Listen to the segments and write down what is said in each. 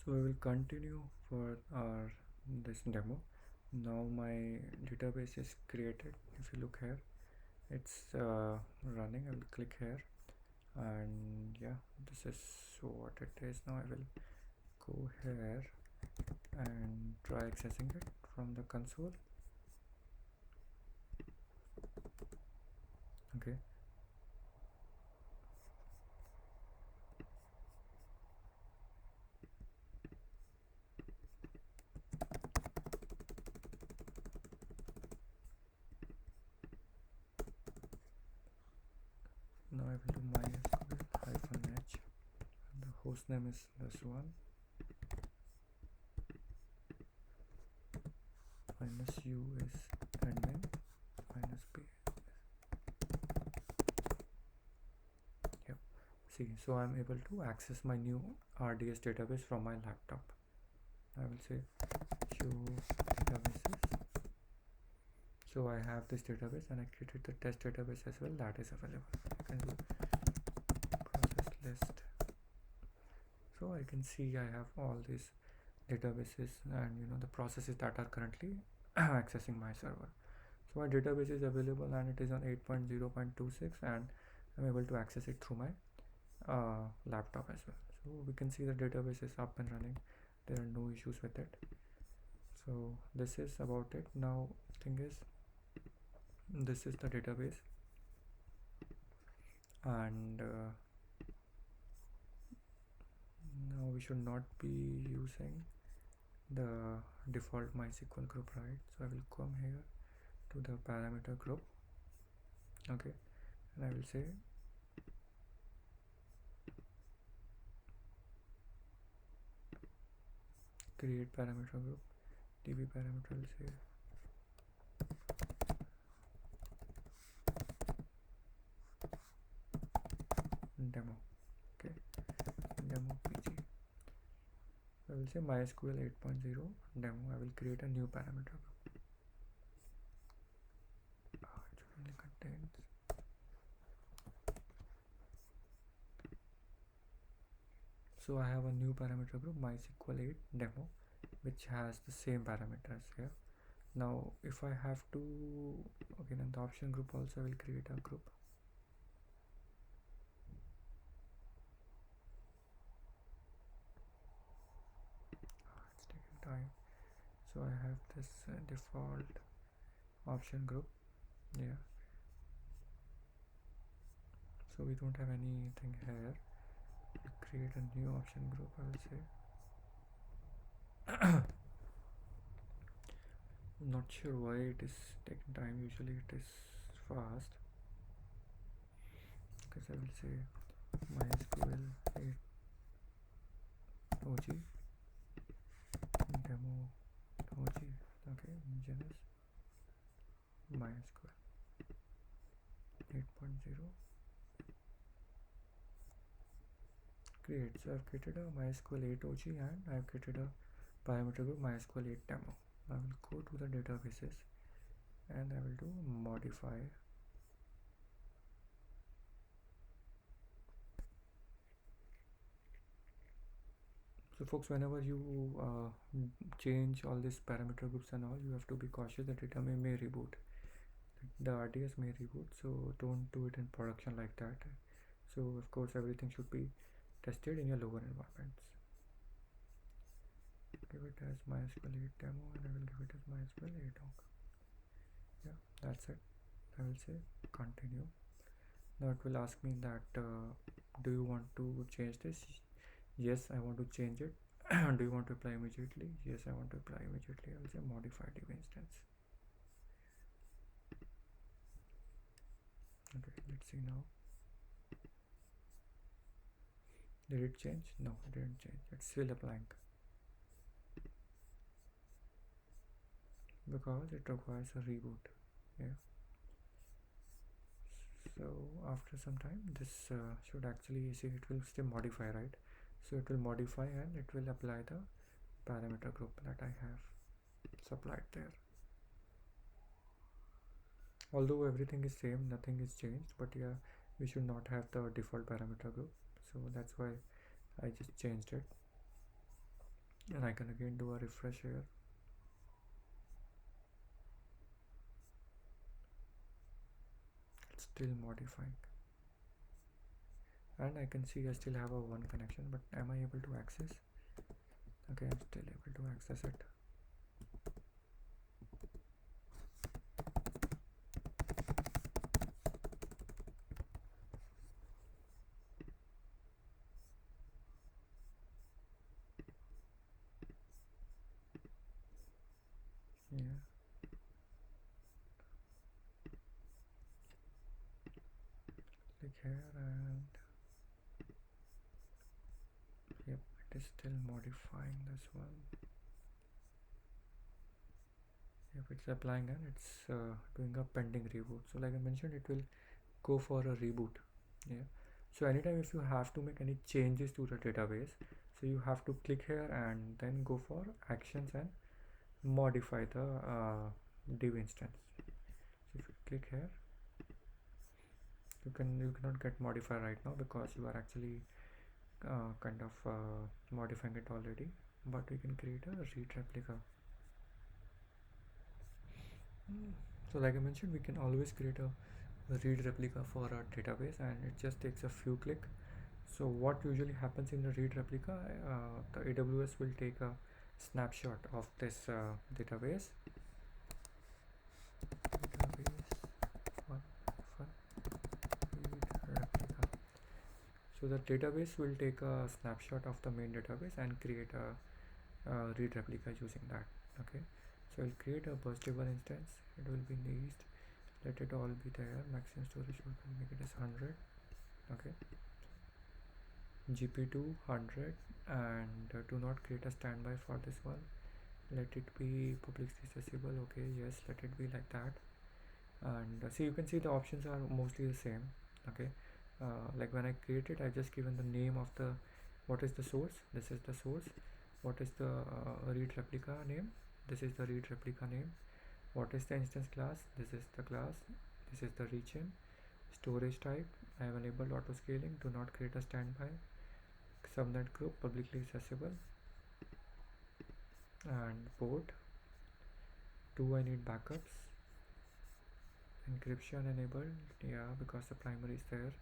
So we will continue for our this demo. Now my database is created. If you look here, it's running. I will click here, and yeah, this is what it is. Now I will go here and try accessing it from the console. Okay. Now I will do MySQL-h. The host name is this one. -u is admin. -p. Yep. See, so I'm able to access my new RDS database from my laptop. I will say show databases. So I have this database and I created the test database as well, that is available. I can do process list. So I can see I have all these databases and the processes that are currently accessing my server. So my database is available and it is on 8.0.26 and I'm able to access it through my laptop as well. So we can see the database is up and running. There are no issues with it. So this is about it. Now thing is, this is the database, and now we should not be using the default MySQL group, right? So I will come here to the parameter group, okay, and I will say create parameter group, db parameter, I will say demo, okay, demo pg. I will say MySQL 8.0 demo. I will create a new parameter group. It only contains so I have a new parameter group MySQL 8 demo, which has the same parameters here. Now if I have to, okay, in the option group also I will create a group. It's taking time. So I have this default option group, yeah. So we don't have anything here. I'll create a new option group, I will say. I'm not sure why it is taking time. Usually it is fast, because I will say MySQL 8 OG demo OG, okay, ingenious MySQL 8.0 create. So I've created a MySQL 8 OG and I've created a parameter group MySQL 8 demo. I will go to the databases and I will do modify. So folks, whenever you change all these parameter groups and all, you have to be cautious that it may reboot. The RDS may reboot, so don't do it in production like that. So of course everything should be tested in your lower environments. Give it as MySQL 8 demo and I will give it as MySQL 8 doc. Yeah, that's it. I will say continue. Now it will ask me that do you want to change this? Yes, I want to change it. Do you want to apply immediately? Yes, I want to apply immediately. I will say modify div instance. Okay, let's see now. Did it change? No, it didn't change. It's still a blank because it requires a reboot. Yeah. So after some time, this should actually see, it will still modify, right? So it will modify and it will apply the parameter group that I have supplied there. Although everything is same, nothing is changed, but yeah, we should not have the default parameter group, so that's why I just changed it. and I can again do a refresh here. It's still modifying, and I can see I still have a one connection, but am I able to access? Okay, I'm still able to access it. Yeah, click here, and yep, it is still modifying this one. Yep, it's applying, and it's doing a pending reboot. So like I mentioned, it will go for a reboot. Yeah, so anytime if you have to make any changes to the database, so you have to click here and then go for actions and modify the div instance. So if you click here, you cannot get modify right now because you are actually kind of modifying it already, but we can create a read replica. So like I mentioned, we can always create a read replica for our database, and it just takes a few clicks. So what usually happens in the read replica, the AWS will take a snapshot of this database one read replica. So the database will take a snapshot of the main database and create a read replica using that. Okay, so I'll create a burstable instance. It will be next, let it all be there. Maximum storage we can make it as 100. Okay, gp2 100, and do not create a standby for this one. Let it be publicly accessible. Okay, yes, let it be like that. And see, you can see the options are mostly the same. Okay, like when I created, I just given the name of the, what is the source, this is the source. What is the read replica name, this is the read replica name. What is the instance class, this is the class. This is the region. Storage type, I have enabled auto scaling, do not create a standby. Subnet group, publicly accessible. And port, do I need backups? Encryption enabled, yeah, because the primary is there.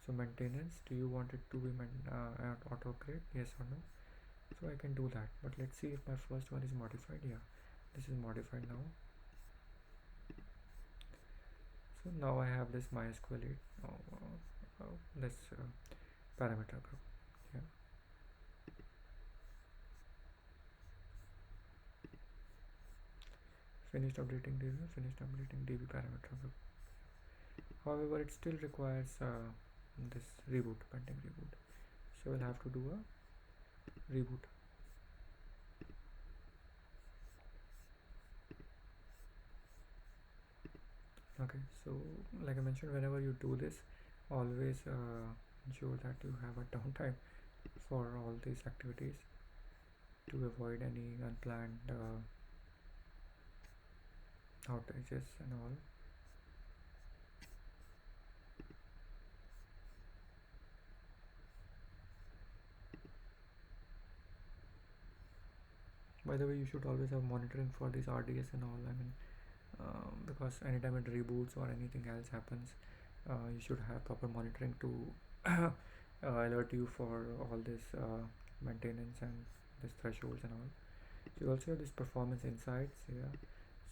So maintenance, do you want it to be auto create, yes or no? So I can do that, but let's see if my first one is modified. Yeah, this is modified now. So now I have this MySQL Read, this parameter group. Yeah, finished updating DB parameter group. However, it still requires this reboot, pending reboot. So we'll have to do a reboot. Okay, so like I mentioned, whenever you do this, always ensure that you have a downtime for all these activities to avoid any unplanned outages and all. By the way, you should always have monitoring for this RDS and all. I mean, because anytime it reboots or anything else happens, you should have proper monitoring to alert you for all this maintenance and this thresholds and all. So you also have this performance insights. Yeah,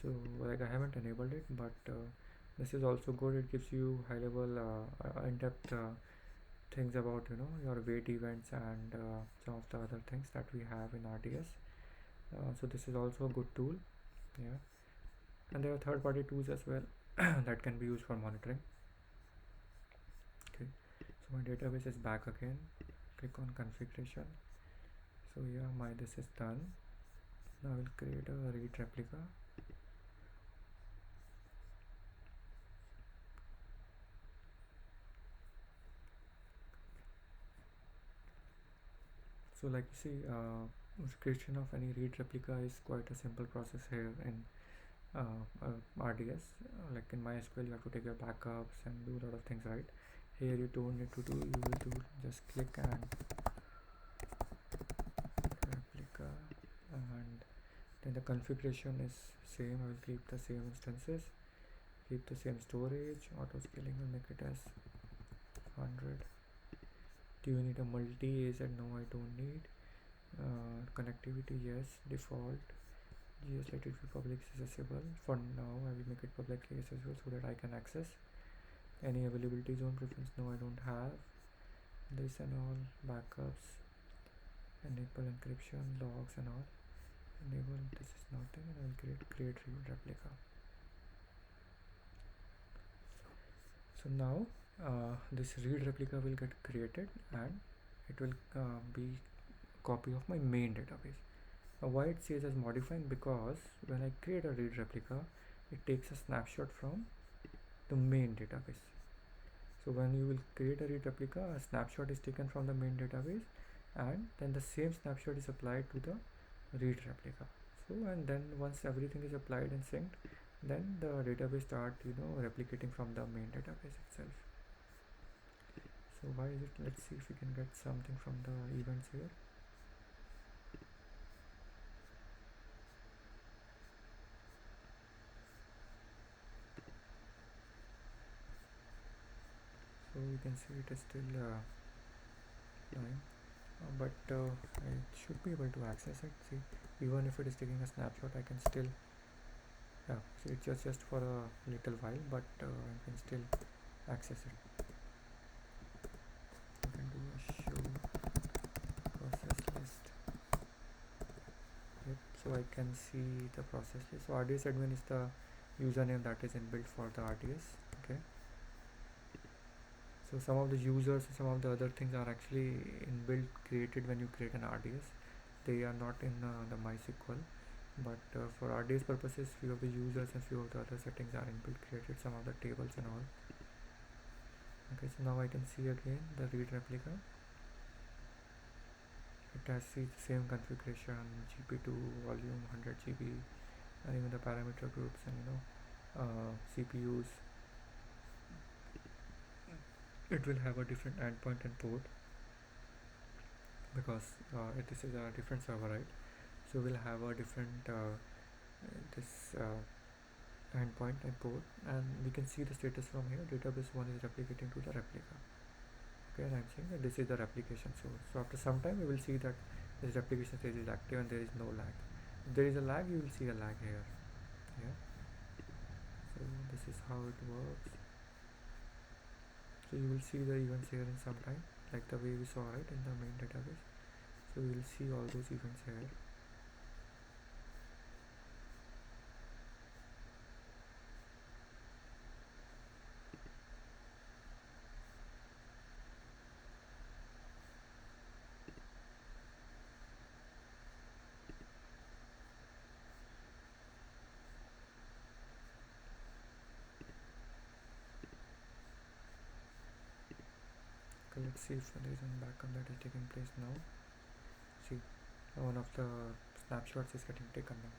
so like I haven't enabled it, but this is also good. It gives you high level in-depth things about your wait events and some of the other things that we have in RDS. So this is also a good tool. Yeah, and there are third-party tools as well that can be used for monitoring. Okay, so my database is back again. Click on configuration. So yeah, this is done. Now I will create a read replica. So like you see, creation of any read replica is quite a simple process here in RDS. Like in MySQL, you have to take your backups and do a lot of things, right? Here you don't need to do. You will do just click and replica. then the configuration is same. I will keep the same instances, keep the same storage. Auto scaling will make it as 100. Do you need a multi? I said no, I don't need. Connectivity, yes. Default. GS, let it be public accessible. For now I will make it publicly accessible so that I can access. Any availability zone preference? No, I don't have. This and all. Backups, enable encryption, logs and all. Enable, this is nothing, and I will create read replica. So now this read replica will get created and it will be copy of my main database. Now why it says as modifying? Because when I create a read replica, it takes a snapshot from the main database. So when you will create a read replica, a snapshot is taken from the main database, and then the same snapshot is applied to the read replica. So and then once everything is applied and synced, then the database start replicating from the main database itself. So why is it? Let's see if we can get something from the events here. So you can see it is still lying, but I should be able to access it. See, even if it is taking a snapshot, I can still so it's just for a little while, but I can still access it. I can do a show process list. Yep, so I can see the process list. So RDS admin is the username that is inbuilt for the RDS. Okay, so some of the users, some of the other things are actually inbuilt created when you create an RDS. They are not in the MySQL, but for RDS purposes, few of the users and few of the other settings are inbuilt created, some of the tables and all. Okay, so now I can see again the read replica. It has the same configuration, GP2 volume 100 GB, and even the parameter groups and CPUs. It will have a different endpoint and port because this is a different server, right? So we'll have a different this endpoint and port, and we can see the status from here. Database 1 is replicating to the replica. Okay, and I'm saying that this is the replication source. So after some time we will see that this replication stage is active and there is no lag. If there is a lag, you will see a lag here. Yeah, so this is how it works. So you will see the events here in some time, like the way we saw it in the main database. So we will see all those events here. Okay, let's see if there is a backup that is taking place now. See, one of the snapshots is getting taken now.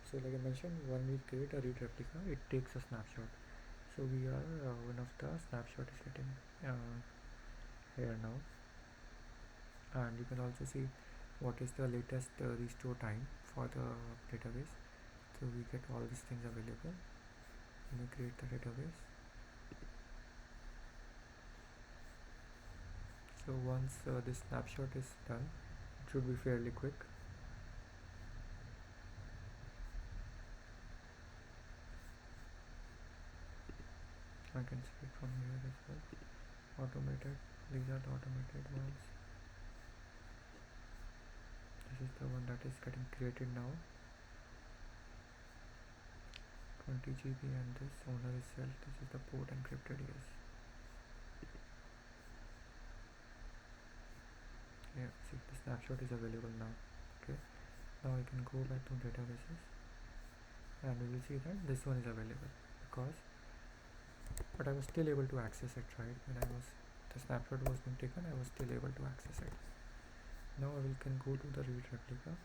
So like I mentioned, when we create a read replica, it takes a snapshot. So we are one of the snapshot is getting here now, and you can also see what is the latest restore time for the database. So we get all these things available when we create the database. So once this snapshot is done, it should be fairly quick. I can see it from here as well. Automated, these are the automated ones. This is the one that is getting created now. 20 GB, and this owner is self. This is the port encrypted, yes. Yeah, see, the snapshot is available now. Okay, now I can go back to databases and we will see that this one is available because, but I was still able to access it, right? When the snapshot was being taken, I was still able to access it. Now I can go to the read replica,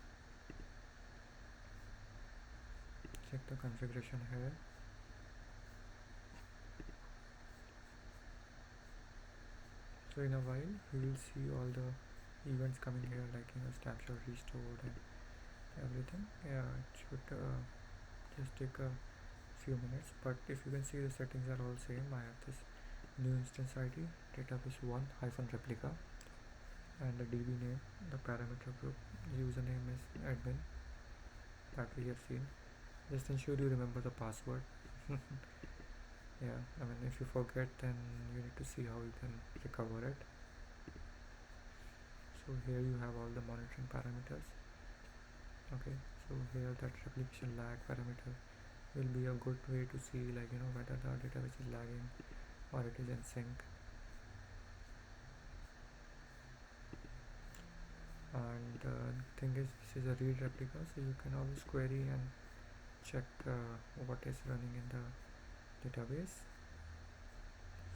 check the configuration here. So in a while we will see all the events coming here, like snapshot restored and everything. Yeah, it should just take a few minutes, but if you can see, the settings are all same. I have this new instance ID, database 1 hyphen replica, and the DB name, the parameter group, username is admin, that we have seen. Just ensure you remember the password. Yeah, I mean, if you forget, then you need to see how you can recover it. So here you have all the monitoring parameters. Okay, so here that replication lag parameter will be a good way to see, like, whether the database is lagging or it is in sync. And the thing is, this is a read replica, so you can always query and check what is running in the database.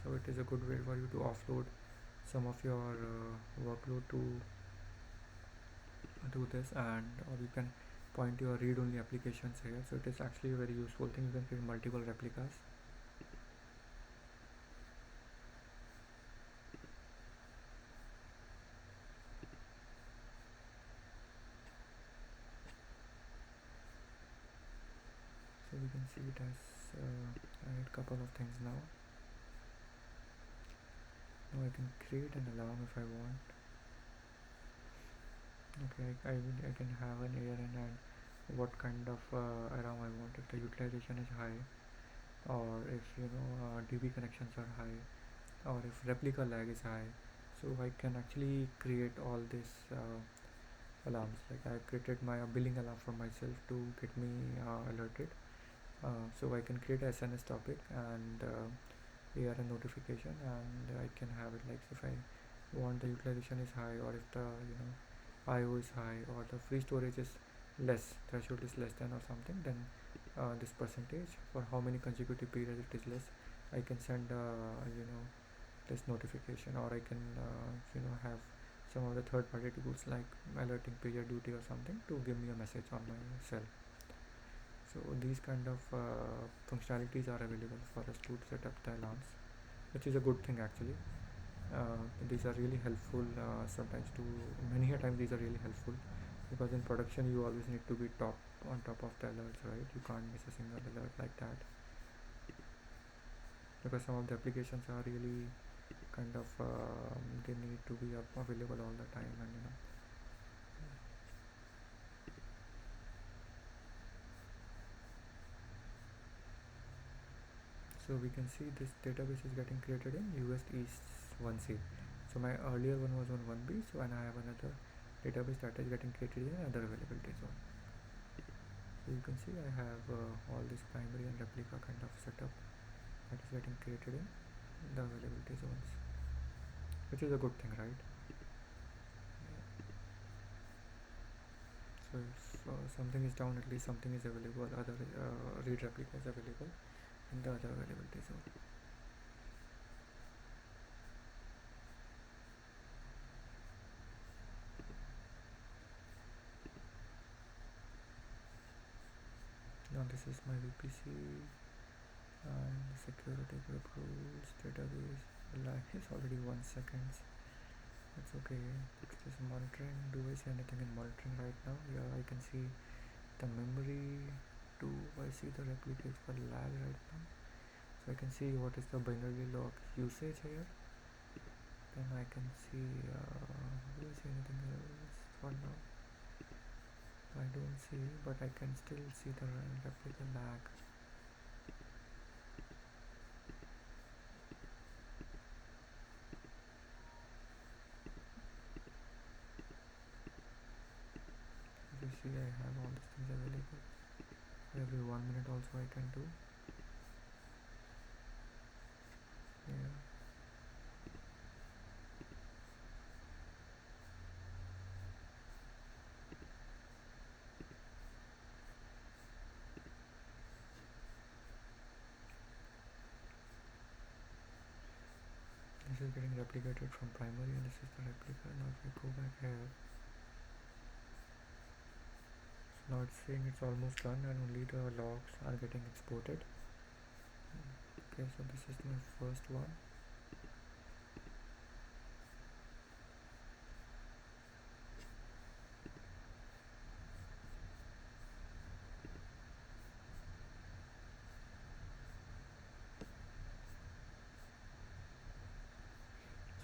So it is a good way for you to offload some of your workload to do this, and or you can point your read-only applications here. So it is actually a very useful thing. You can create multiple replicas. So we can see it has added a couple of things now. Now I can create an alarm if I want. Okay, I can have an ARN and what kind of alarm I want. If the utilization is high, or if DB connections are high, or if replica lag is high. So I can actually create all these alarms. Like I created my billing alarm for myself to get me alerted. So I can create a SNS topic and ARN notification, and I can have it like if I want the utilization is high, or if the IO is high, or the free storage is less, threshold is less than or something, then this percentage for how many consecutive periods it is less, I can send this notification, or I can have some of the third party tools like alerting PagerDuty or something to give me a message on my cell. So these kind of functionalities are available for us to set up the alarms, which is a good thing actually. These are really helpful sometimes to many a time these are really helpful, because in production you always need to be on top of the alerts, right? You can't miss a single alert like that, because some of the applications are really kind of they need to be available all the time, and so we can see this database is getting created in US East 1C. So my earlier one was on 1B, so and I have another database that is getting created in another availability zone. So you can see I have all this primary and replica kind of setup that is getting created in the availability zones, which is a good thing, right? So if something is down, at least something is available, other read replica is available in the other availability zone. Now this is my VPC and security group rules database. Lag is already 1 second. That's okay. Next is monitoring. Do I see anything in monitoring right now? Yeah, I can see the memory. Do I see the replicate for lag right now? So I can see what is the binary log usage here. Then I can see, do I see anything else for now? I don't see, but I can still see the replica lag. You see, I have all these things available. Every 1 minute also I can do. Yeah. This is getting replicated from primary, and this is the replica. Now if I go back here, so now it's saying it's almost done and only the logs are getting exported. Okay, so this is my first one.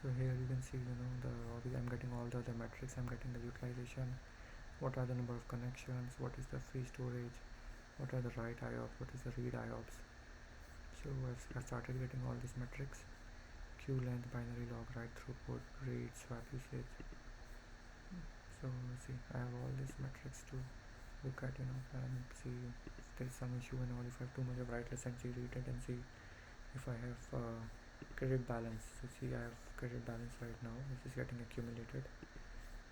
So here you can see, I'm getting all the other metrics. I'm getting the utilization, what are the number of connections, what is the free storage, what are the write IOPS, what is the read IOPS. So I've started getting all these metrics: queue length, binary log, write throughput, read, swap usage. So see, I have all these metrics to look at, and see if there is some issue and all. If I have too much of write latency, read latency, if I have credit balance. So see, I have credit balance right now, which is getting accumulated.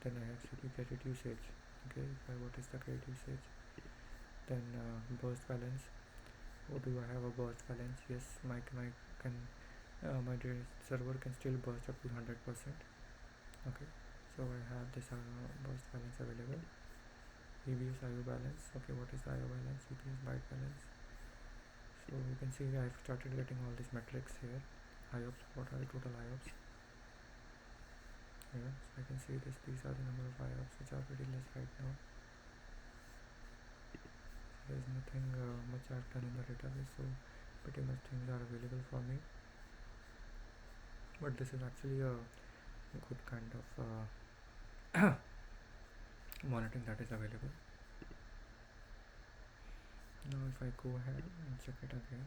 Then I have CP credit usage. Okay, what is the credit usage? Then burst balance. What do I have? A burst balance? Yes, my server can still burst up to 100%. Okay, so I have this burst balance available. EBS IO balance. Okay, what is the IO balance? EBS byte balance. So you can see I've started getting all these metrics here. IOPS, what are the total IOPS? Here, so I can see this. These are the number of IOPS, which are pretty less right now. There is nothing much I've done in the database, so pretty much things are available for me. But this is actually a good kind of monitoring that is available. Now if I go ahead and check it again,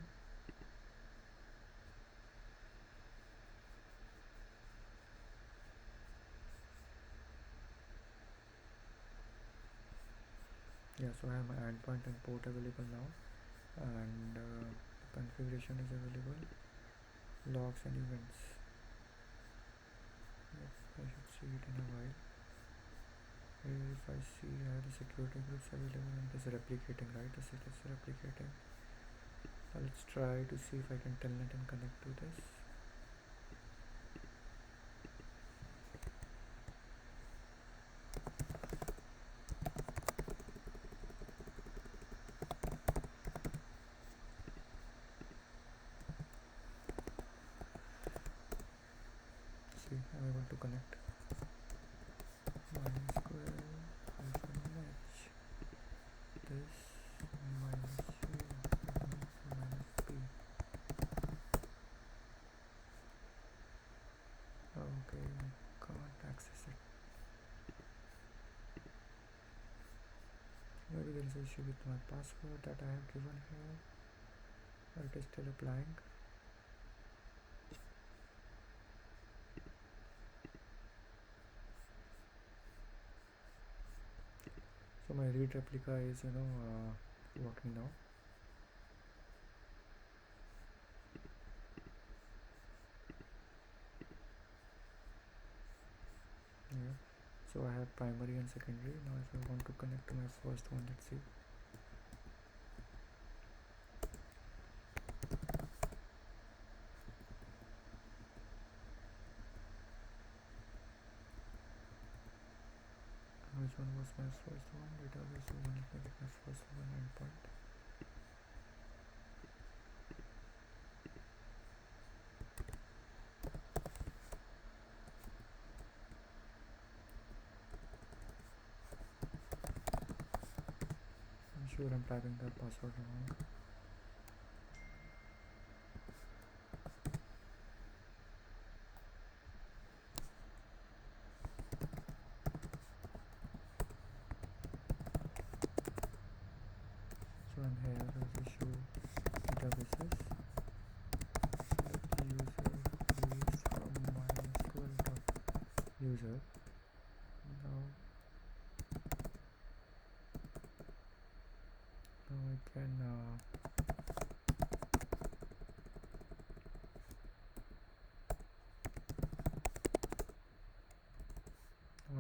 yeah, so I have my endpoint and port available now, and configuration is available, logs and events. Yep, I should see it in a while. Here if I see I have the security groups available, and this is replicating, right? This is replicating. Let's try to see if I can telnet and connect to this. See, I'm able to connect. MySQL -match this -p. Okay, can't access it. Maybe there is an issue with my password that I have given here, or it is still applying. So my read replica is working now. Yeah, so I have primary and secondary. Now if I want to connect to my first one, let's see. Which one was my first one? Database one. Let me get my first one endpoint. I'm sure I'm typing the password wrong. So I'm here as issue databases. Select user reads from MySQL.user. Now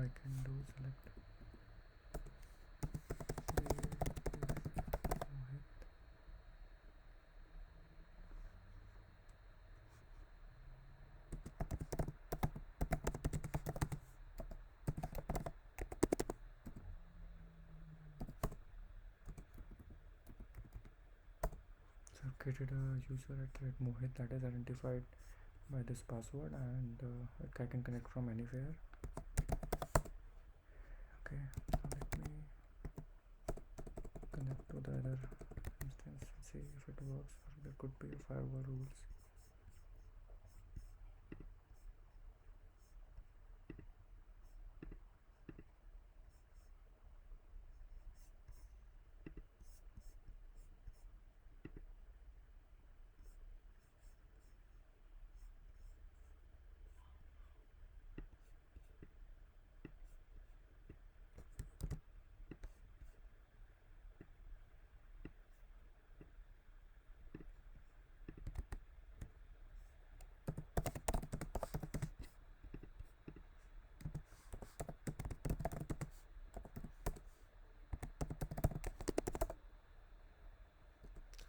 I can do select So I've created a user at Mohit that is identified by this password, and I can connect from anywhere. Okay, now let me connect to the other instance and see if it works, or there could be firewall rules.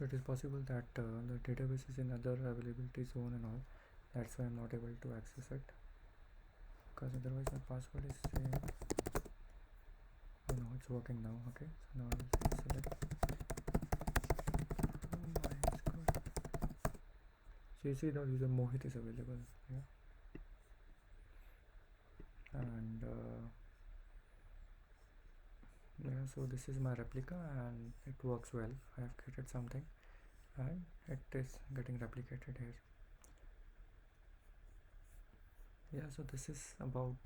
So it is possible that the database is in other availability zone and all. That's why I'm not able to access it, because otherwise my password is same. Oh no, it's working now. Okay, so now I'll select MySQL. So you see the user Mohit is available. Yeah, and yeah, so this is my replica and it works well. I have created something and it is getting replicated here. Yeah, so this is about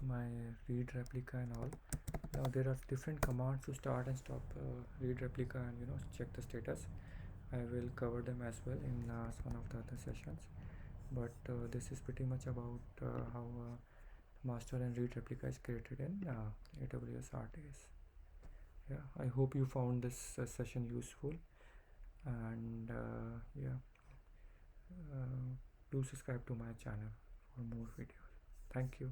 my read replica and all. Now there are different commands to start and stop read replica and check the status. I will cover them as well in one of the other sessions, but this is pretty much about how master and read replica is created in AWS RDS. Yeah, I hope you found this session useful, and do subscribe to my channel for more videos. Thank you.